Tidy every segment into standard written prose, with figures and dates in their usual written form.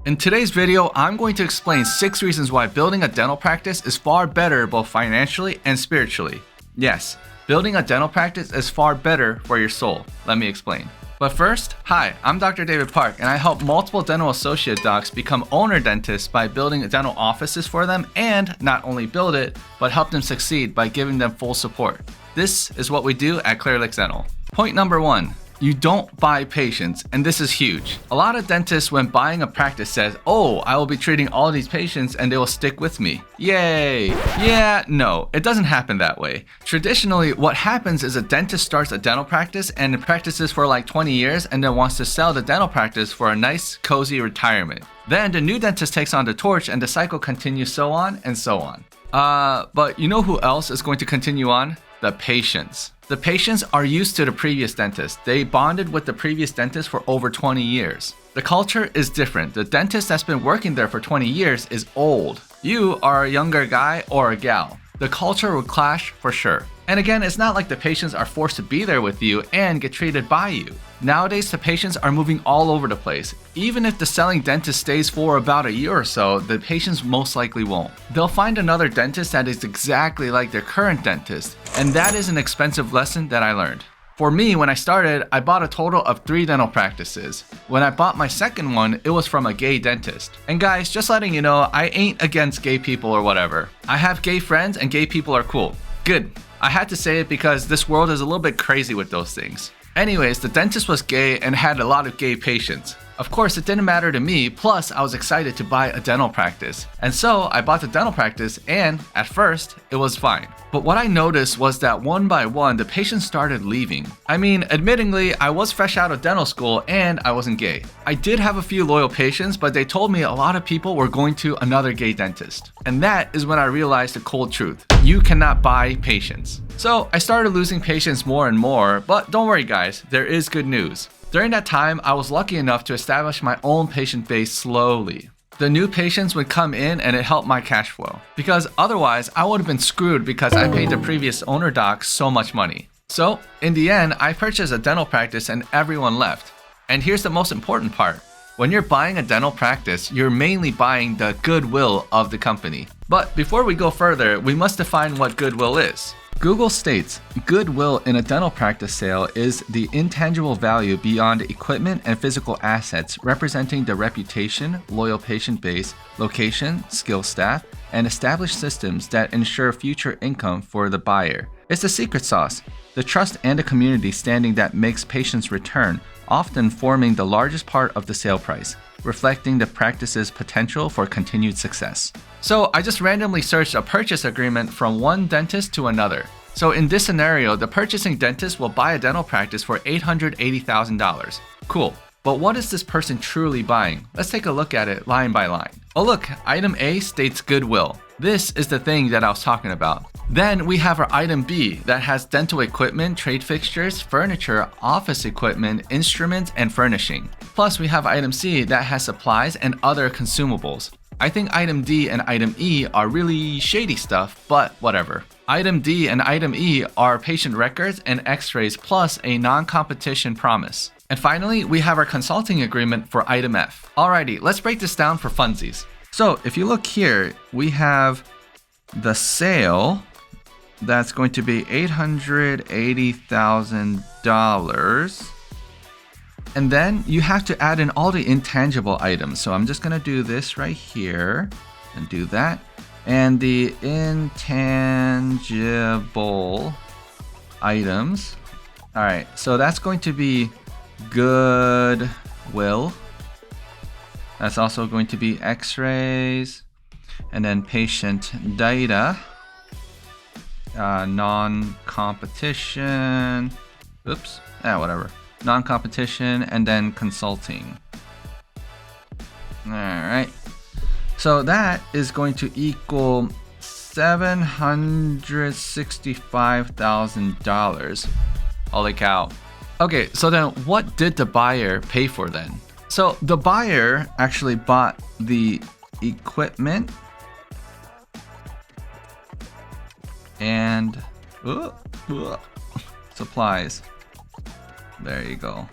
In today's video, I'm going to explain 6 reasons why building a dental practice is far better both financially and spiritually. Yes, building a dental practice is far better for your soul. Let me explain. But first, hi, I'm Dr. David Park, and I help multiple dental associate docs become owner dentists by building dental offices for them and not only build it, but help them succeed by giving them full support. This is what we do at Clearlix Dental. Point number 1. You don't buy patients, and this is huge. A lot of dentists when buying a practice says, oh, I will be treating all these patients and they will stick with me. Yay! Yeah, no, it doesn't happen that way. Traditionally, what happens is a dentist starts a dental practice and practices for like 20 years and then wants to sell the dental practice for a nice, cozy retirement. Then the new dentist takes on the torch and the cycle continues so on and so on. But you know who else is going to continue on? The patients. The patients are used to the previous dentist. They bonded with the previous dentist for over 20 years. The culture is different. The dentist that's been working there for 20 years is old. You are a younger guy or a gal. The culture will clash for sure. And again, it's not like the patients are forced to be there with you and get treated by you. Nowadays, the patients are moving all over the place. Even if the selling dentist stays for about a year or so, the patients most likely won't. They'll find another dentist that is exactly like their current dentist, and that is an expensive lesson that I learned. For me, when I started, I bought a total of 3 dental practices. When I bought my second one, it was from a gay dentist. And guys, just letting you know, I ain't against gay people or whatever. I have gay friends and gay people are cool. Good. I had to say it because this world is a little bit crazy with those things. Anyways, the dentist was gay and had a lot of gay patients. Of course, it didn't matter to me, plus I was excited to buy a dental practice. And so I bought the dental practice and, at first, it was fine. But what I noticed was that one by one, the patients started leaving. I mean, admittingly, I was fresh out of dental school and I wasn't gay. I did have a few loyal patients, but they told me a lot of people were going to another gay dentist. And that is when I realized the cold truth. You cannot buy patients. So I started losing patients more and more, but don't worry guys, there is good news. During that time, I was lucky enough to establish my own patient base slowly. The new patients would come in and it helped my cash flow. Because otherwise, I would have been screwed because I paid the previous owner doc so much money. So, in the end, I purchased a dental practice and everyone left. And here's the most important part. When you're buying a dental practice, you're mainly buying the goodwill of the company. But before we go further, we must define what goodwill is. Google states, goodwill in a dental practice sale is the intangible value beyond equipment and physical assets representing the reputation, loyal patient base, location, skilled staff, and established systems that ensure future income for the buyer. It's the secret sauce, the trust and the community standing that makes patients return, often forming the largest part of the sale price, reflecting the practice's potential for continued success. So I just randomly searched a purchase agreement from one dentist to another. So in this scenario, the purchasing dentist will buy a dental practice for $880,000. Cool. But what is this person truly buying? Let's take a look at it line by line. Oh look, item A states goodwill. This is the thing that I was talking about. Then we have our item B that has dental equipment, trade fixtures, furniture, office equipment, instruments, and furnishing. Plus we have item C that has supplies and other consumables. I think item D and item E are really shady stuff, but whatever. Item D and item E are patient records and x-rays plus a non-competition promise. And finally, we have our consulting agreement for item F. Alrighty, let's break this down for funsies. So if you look here, we have the sale that's going to be $880,000. And then you have to add in all the intangible items. So I'm just going to do this right here and do that. And the intangible items. All right, so that's going to be goodwill. That's also going to be x-rays. And then patient data. Non-competition. Oops. Whatever. Non-competition, and then consulting. Alright. So that is going to equal $765,000. Holy cow. Okay, so then what did the buyer pay for then? So the buyer actually bought the equipment and supplies. There you go.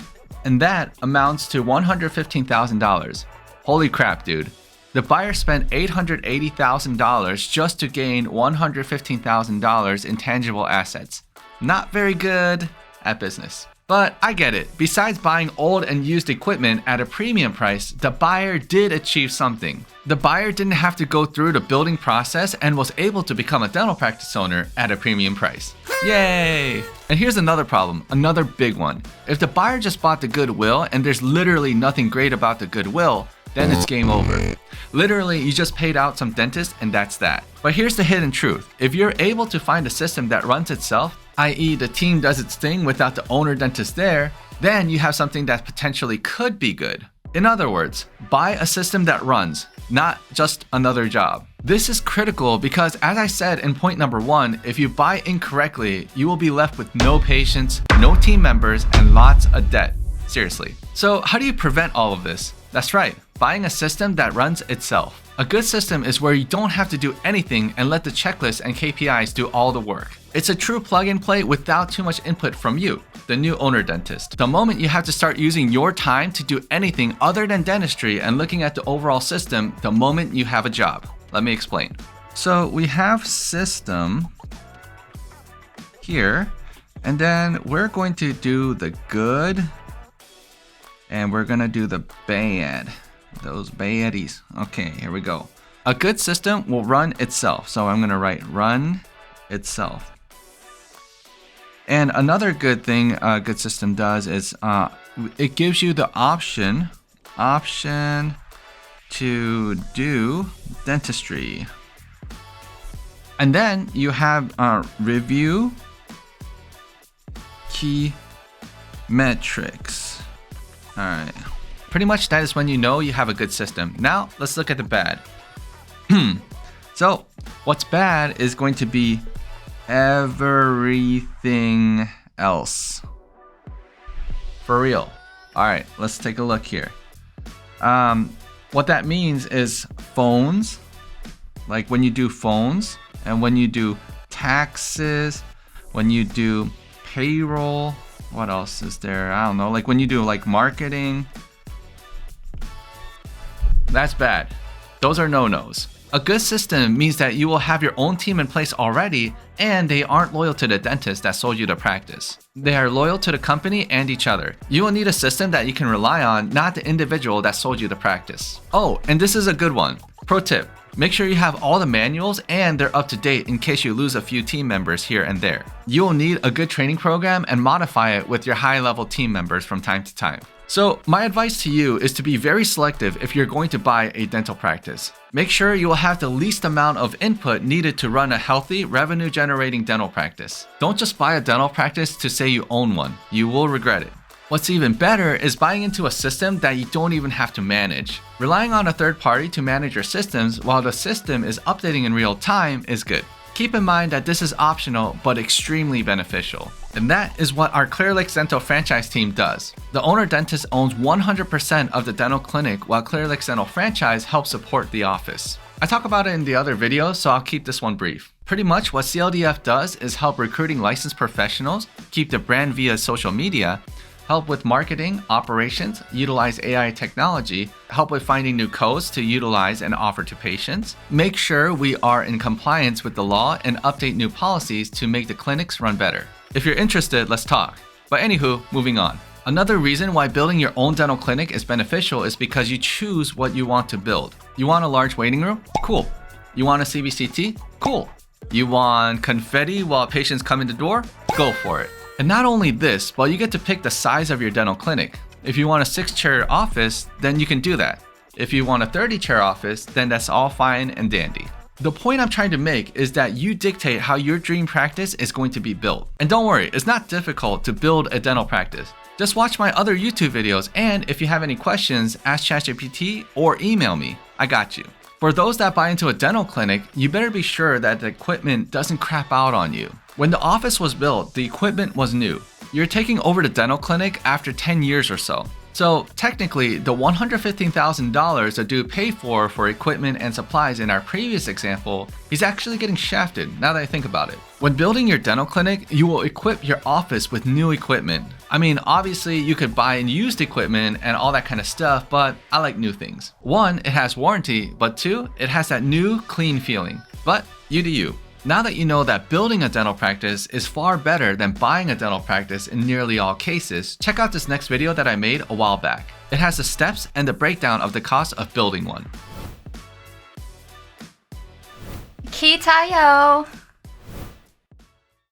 And that amounts to $115,000. Holy crap, dude. The buyer spent $880,000 just to gain $115,000 in tangible assets. Not very good at business. But I get it. Besides buying old and used equipment at a premium price, the buyer did achieve something. The buyer didn't have to go through the building process and was able to become a dental practice owner at a premium price. Yay! And here's another problem, another big one. If the buyer just bought the goodwill and there's literally nothing great about the goodwill, then it's game over. Literally, you just paid out some dentist and that's that. But here's the hidden truth. If you're able to find a system that runs itself, i.e. the team does its thing without the owner dentist there, then you have something that potentially could be good. In other words, buy a system that runs, not just another job. This is critical because, as I said in point number 1, if you buy incorrectly, you will be left with no patients, no team members, and lots of debt. Seriously. So how do you prevent all of this? That's right, buying a system that runs itself. A good system is where you don't have to do anything and let the checklist and KPIs do all the work. It's a true plug and play without too much input from you, the new owner dentist. The moment you have to start using your time to do anything other than dentistry and looking at the overall system, the moment you have a job. Let me explain. So we have system here, and then we're going to do the good, and we're gonna do the bad. Those baddies. Okay, here we go. A good system will run itself. So I'm gonna write run itself. And another good thing a good system does is it gives you the option to do dentistry. And then you have review key metrics. All right. Pretty much that is when you know you have a good system. Now let's look at the bad. So what's bad is going to be everything else. For real. All right, let's take a look here. What that means is phones, like when you do phones and when you do taxes, when you do payroll, what else is there? I don't know, like when you do like marketing. That's bad. Those are no-nos. A good system means that you will have your own team in place already and they aren't loyal to the dentist that sold you the practice. They are loyal to the company and each other. You will need a system that you can rely on, not the individual that sold you the practice. Oh, and this is a good one. Pro tip, make sure you have all the manuals and they're up to date in case you lose a few team members here and there. You will need a good training program and modify it with your high-level team members from time to time. So my advice to you is to be very selective if you're going to buy a dental practice. Make sure you will have the least amount of input needed to run a healthy, revenue-generating dental practice. Don't just buy a dental practice to say you own one. You will regret it. What's even better is buying into a system that you don't even have to manage. Relying on a third party to manage your systems while the system is updating in real time is good. Keep in mind that this is optional but extremely beneficial. And that is what our Clear Lakes Dental franchise team does. The owner dentist owns 100% of the dental clinic while Clear Lakes Dental franchise helps support the office. I talk about it in the other videos, so I'll keep this one brief. Pretty much what CLDF does is help recruiting licensed professionals, keep the brand via social media, help with marketing, operations, utilize AI technology, help with finding new codes to utilize and offer to patients, make sure we are in compliance with the law, and update new policies to make the clinics run better. If you're interested, let's talk. But anywho, moving on. Another reason why building your own dental clinic is beneficial is because you choose what you want to build. You want a large waiting room? Cool. You want a CBCT? Cool. You want confetti while patients come in the door? Go for it. And not only this, but you get to pick the size of your dental clinic. If you want a 6-chair office, then you can do that. If you want a 30-chair office, then that's all fine and dandy. The point I'm trying to make is that you dictate how your dream practice is going to be built. And don't worry, it's not difficult to build a dental practice. Just watch my other YouTube videos, and if you have any questions, ask ChatGPT or email me. I got you. For those that buy into a dental clinic, you better be sure that the equipment doesn't crap out on you. When the office was built, the equipment was new. You're taking over the dental clinic after 10 years or so. So technically, the $115,000 that dude paid for equipment and supplies in our previous example, he's actually getting shafted now that I think about it. When building your dental clinic, you will equip your office with new equipment, I mean, obviously you could buy used equipment and all that kind of stuff, but I like new things. 1, it has warranty, but 2, it has that new, clean feeling. But you do you. Now that you know that building a dental practice is far better than buying a dental practice in nearly all cases, check out this next video that I made a while back. It has the steps and the breakdown of the cost of building one. Key tayo!